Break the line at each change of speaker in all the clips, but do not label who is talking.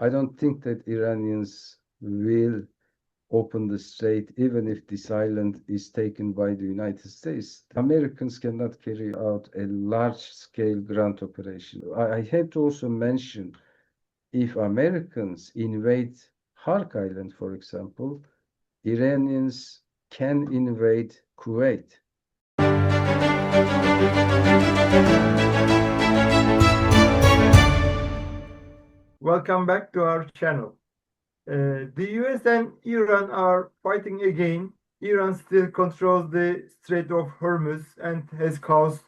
I don't think that Iranians will open the strait, even if this island is taken by the United States. Americans cannot carry out a large-scale ground operation. I have to also mention, if Americans invade Hark Island, for example, Iranians can invade Kuwait.
Welcome back to our channel. The US and Iran are fighting again. Iran still controls the Strait of Hormuz and has caused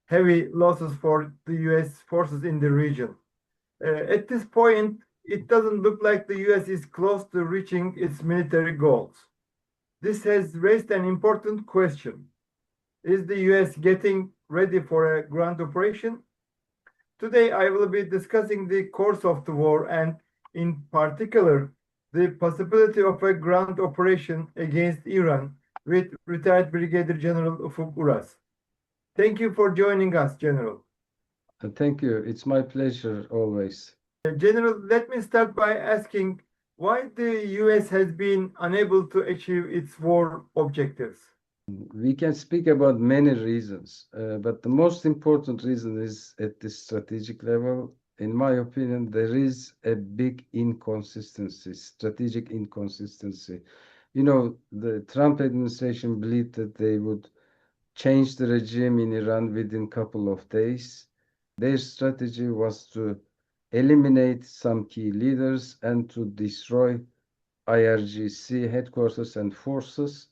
heavy losses for the US forces in the region. At this point, it doesn't look like the US is close to reaching its military goals. This has raised an important question. Is the US getting ready for a ground operation? Today, I will be discussing the course of the war and, in particular, the possibility of a ground operation against Iran with retired Brigadier General Ufuk Uras. Thank you for joining us, General.
Thank you. It's my pleasure always.
General, let me start by asking why the US has been unable to achieve its war objectives.
We can speak about many reasons, but the most important reason is at the strategic level. In my opinion, there is a big inconsistency, strategic inconsistency. You know, the Trump administration believed that they would change the regime in Iran within a couple of days. Their strategy was to eliminate some key leaders and to destroy IRGC headquarters and forces,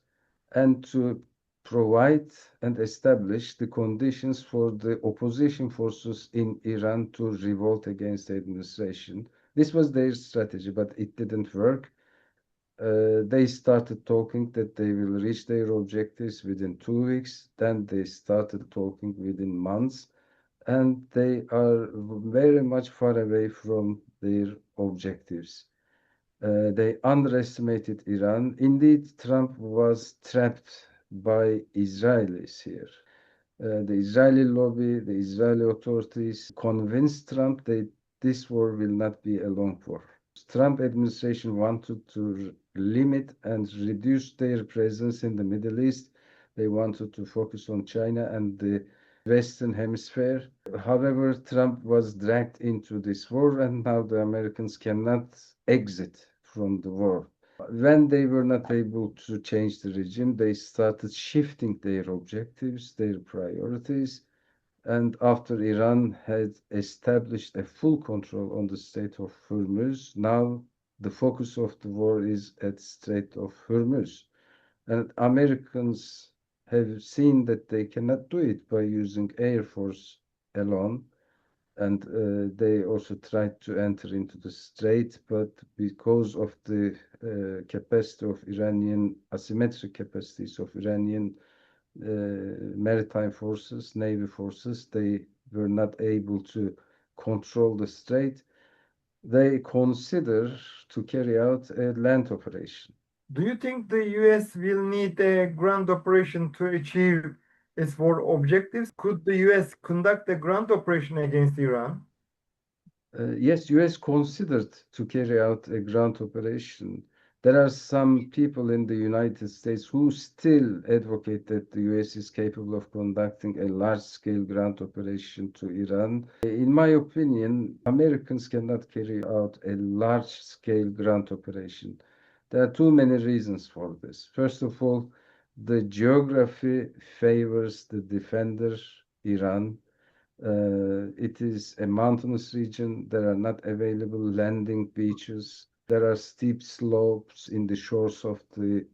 and to provide and establish the conditions for the opposition forces in Iran to revolt against the administration. This was their strategy, but it didn't work. They started talking that they will reach their objectives within 2 weeks. Then they started talking within months, and they are very much far away from their objectives. They underestimated Iran. Indeed, Trump was trapped by Israelis here. The Israeli lobby, the Israeli authorities convinced Trump that this war will not be a long war. Trump administration wanted to limit and reduce their presence in the Middle East. They wanted to focus on China and the Western Hemisphere. However, Trump was dragged into this war, and now the Americans cannot exit from the war. When they were not able to change the regime, they started shifting their objectives, their priorities. And after Iran had established a full control on the Strait of Hormuz, now the focus of the war is at Strait of Hormuz. And Americans have seen that they cannot do it by using Air Force alone. And they also tried to enter into the strait, but because of the capacity of Iranian, asymmetric capacities of Iranian maritime forces, navy forces, they were not able to control the strait. They consider to carry out a land operation.
Do you think the US will need a ground operation to achieve its war objectives? Could the US conduct a ground operation against Iran?
Yes, US considered to carry out a ground operation. There are some people in the United States who still advocate that the US is capable of conducting a large-scale ground operation to Iran. In my opinion, Americans cannot carry out a large-scale ground operation. There are too many reasons for this. First of all, the geography favors the defender, Iran. It is a mountainous region. There are not available landing beaches. There are steep slopes in the shores of the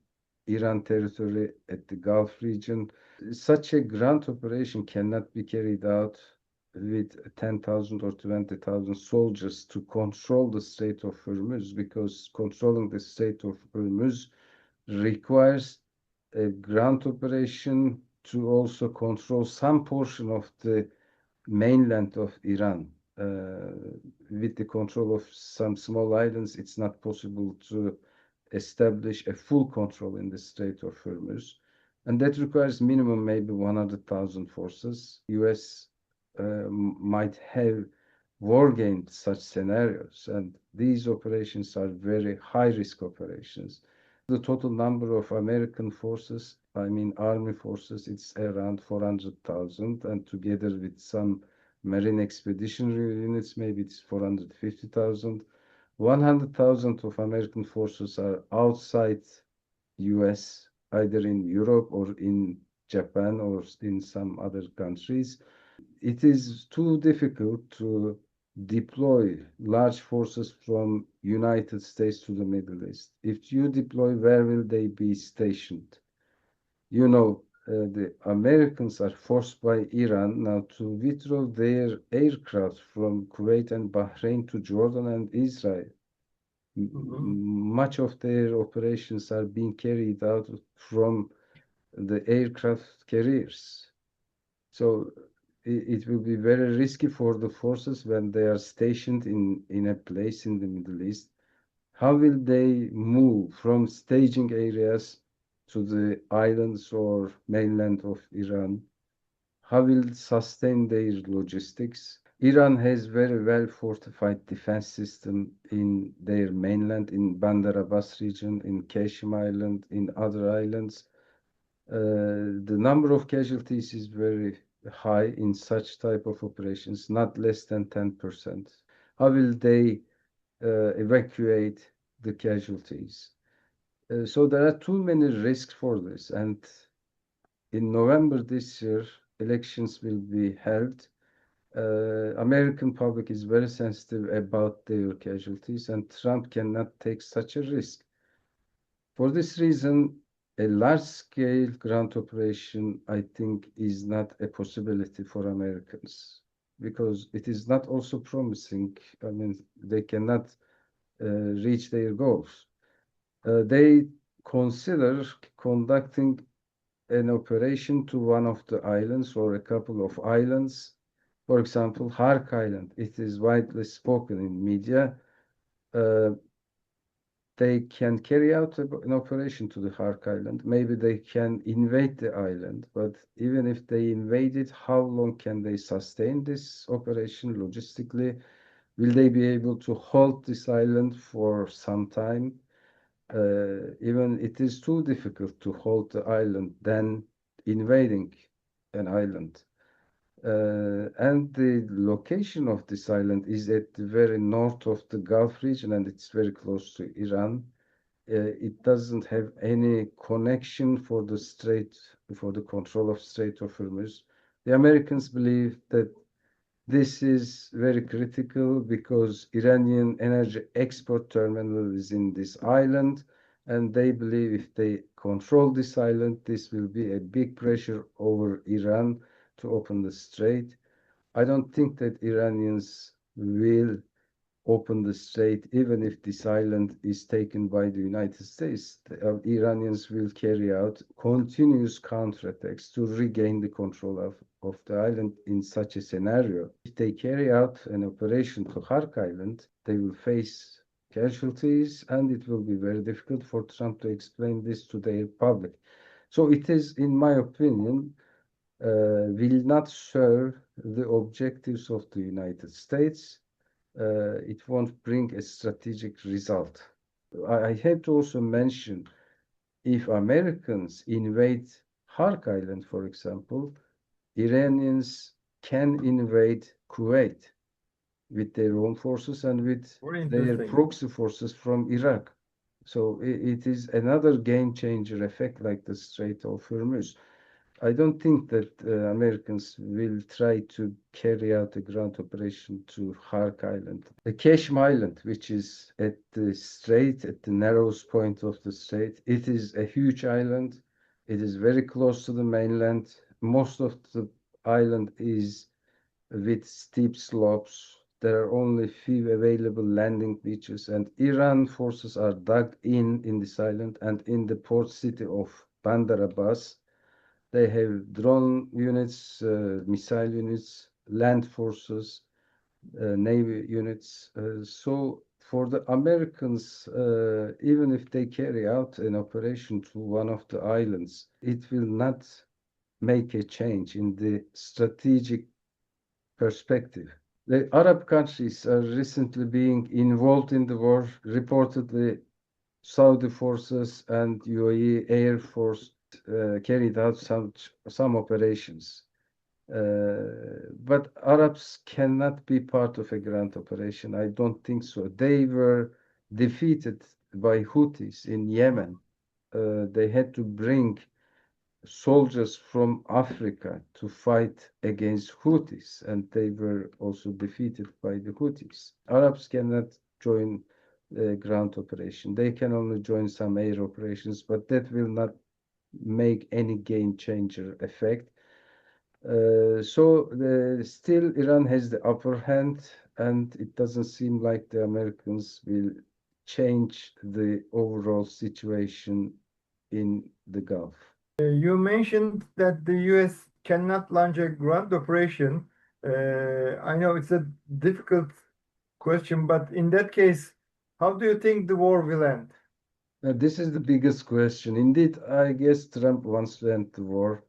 Iran territory at the Gulf region. Such a ground operation cannot be carried out with 10,000 or 20,000 soldiers to control the Strait of Hormuz, because controlling the Strait of Hormuz requires a ground operation to also control some portion of the mainland of Iran. With the control of some small islands, it's not possible to establish a full control in the Strait of Hormuz. And that requires minimum maybe 100,000 forces. US might have wargamed such scenarios, and these operations are very high-risk operations. The total number of American forces, I mean army forces, it's around 400,000, and together with some marine expeditionary units, maybe it's 450,000. 100,000 of American forces are outside US, either in Europe or in Japan or in some other countries. It is too difficult to deploy large forces from United States to the Middle East. If you deploy, where will they be stationed? You know, the Americans are forced by Iran now to withdraw their aircraft from Kuwait and Bahrain to Jordan and Israel. Much of their operations are being carried out from the aircraft carriers. So it will be very risky for the forces when they are stationed in a place in the Middle East. How will they move from staging areas to the islands or mainland of Iran? How will sustain their logistics? Iran has very well fortified defense system in their mainland, in Bandar Abbas region, in Kashim Island, in other islands. The number of casualties is very high in such type of operations, not less than 10%. How will they evacuate the casualties? So there are too many risks for this. And in November this year, elections will be held. American public is very sensitive about their casualties, and Trump cannot take such a risk. For this reason, a large-scale ground operation, I think, is not a possibility for Americans because it is not also promising. I mean, they cannot reach their goals. They consider conducting an operation to one of the islands or a couple of islands. For example, Hark Island. It is widely spoken in media. They can carry out an operation to the Hark Island. Maybe they can invade the island, but even if they invade it, how long can they sustain this operation logistically? Will they be able to hold this island for some time? Even it is too difficult to hold the island than invading an island. And the location of this island is at the very north of the Gulf region, and it's very close to Iran. It doesn't have any connection for the strait, for the control of Strait of Hormuz. The Americans believe that this is very critical because Iranian energy export terminal is in this island, and they believe if they control this island, this will be a big pressure over Iran to open the strait. I don't think that Iranians will open the strait, even if this island is taken by the United States. The Iranians will carry out continuous counterattacks to regain the control of the island in such a scenario. If they carry out an operation to Hark Island, they will face casualties, and it will be very difficult for Trump to explain this to their public. So it is, in my opinion, will not serve the objectives of the United States. It won't bring a strategic result. I have to also mention, if Americans invade Hark Island, for example, Iranians can invade Kuwait with their own forces and with
Very
their
interesting.
proxy forces from Iraq. So it is another game changer effect like the Strait of Hormuz. I don't think that Americans will try to carry out a ground operation to Hark Island. The Kashim Island, which is at the strait, at the narrowest point of the strait, it is a huge island. It is very close to the mainland. Most of the island is with steep slopes. There are only few available landing beaches, and Iran forces are dug in this island and in the port city of Bandar Abbas. They have drone units, missile units, land forces, navy units. So for the Americans, even if they carry out an operation to one of the islands, it will not make a change in the strategic perspective. The Arab countries are recently being involved in the war. Reportedly, Saudi forces and UAE Air Force carried out some operations. But Arabs cannot be part of a grand operation. I don't think so. They were defeated by Houthis in Yemen. They had to bring soldiers from Africa to fight against Houthis, and they were also defeated by the Houthis. Arabs cannot join the ground operation. They can only join some air operations, but that will not make any game changer effect. Still Iran has the upper hand, and it doesn't seem like the Americans will change the overall situation in the Gulf.
You mentioned that the US cannot launch a ground operation. I know it's a difficult question, but in that case, how do you think the war will end?
This is the biggest question. Indeed, I guess Trump wants to end the war.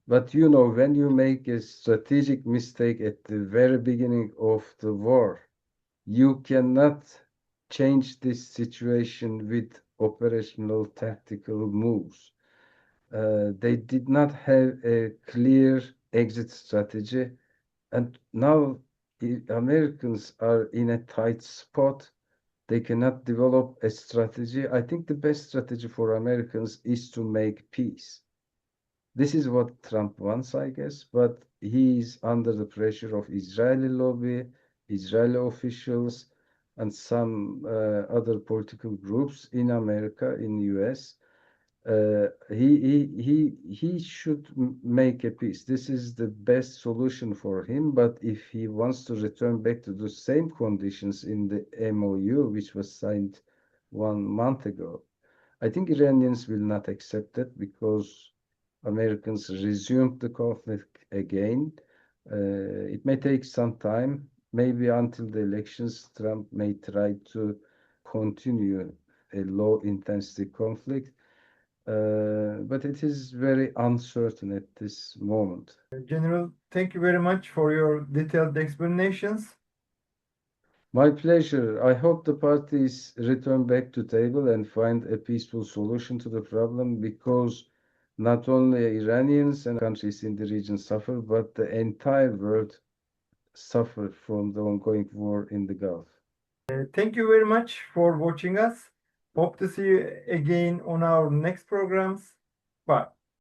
But you know, when you make a strategic mistake at the very beginning of the war, you cannot change this situation with operational tactical moves. They did not have a clear exit strategy, and now the Americans are in a tight spot. They cannot develop a strategy. I think the best strategy for Americans is to make peace. This is what Trump wants, I guess, but he is under the pressure of Israeli lobby, Israeli officials, and some other political groups in America, in US. He should make a peace. This is the best solution for him. But if he wants to return back to the same conditions in the MOU, which was signed 1 month ago, I think Iranians will not accept that because Americans resumed the conflict again. It may take some time, maybe until the elections. Trump may try to continue a low intensity conflict. But it is very uncertain at this moment.
General, thank you very much for your detailed explanations.
My pleasure. I hope the parties return back to table and find a peaceful solution to the problem because not only Iranians and countries in the region suffer, but the entire world suffer from the ongoing war in the Gulf.
Thank you very much for watching us. Hope to see you again on our next programs. Bye.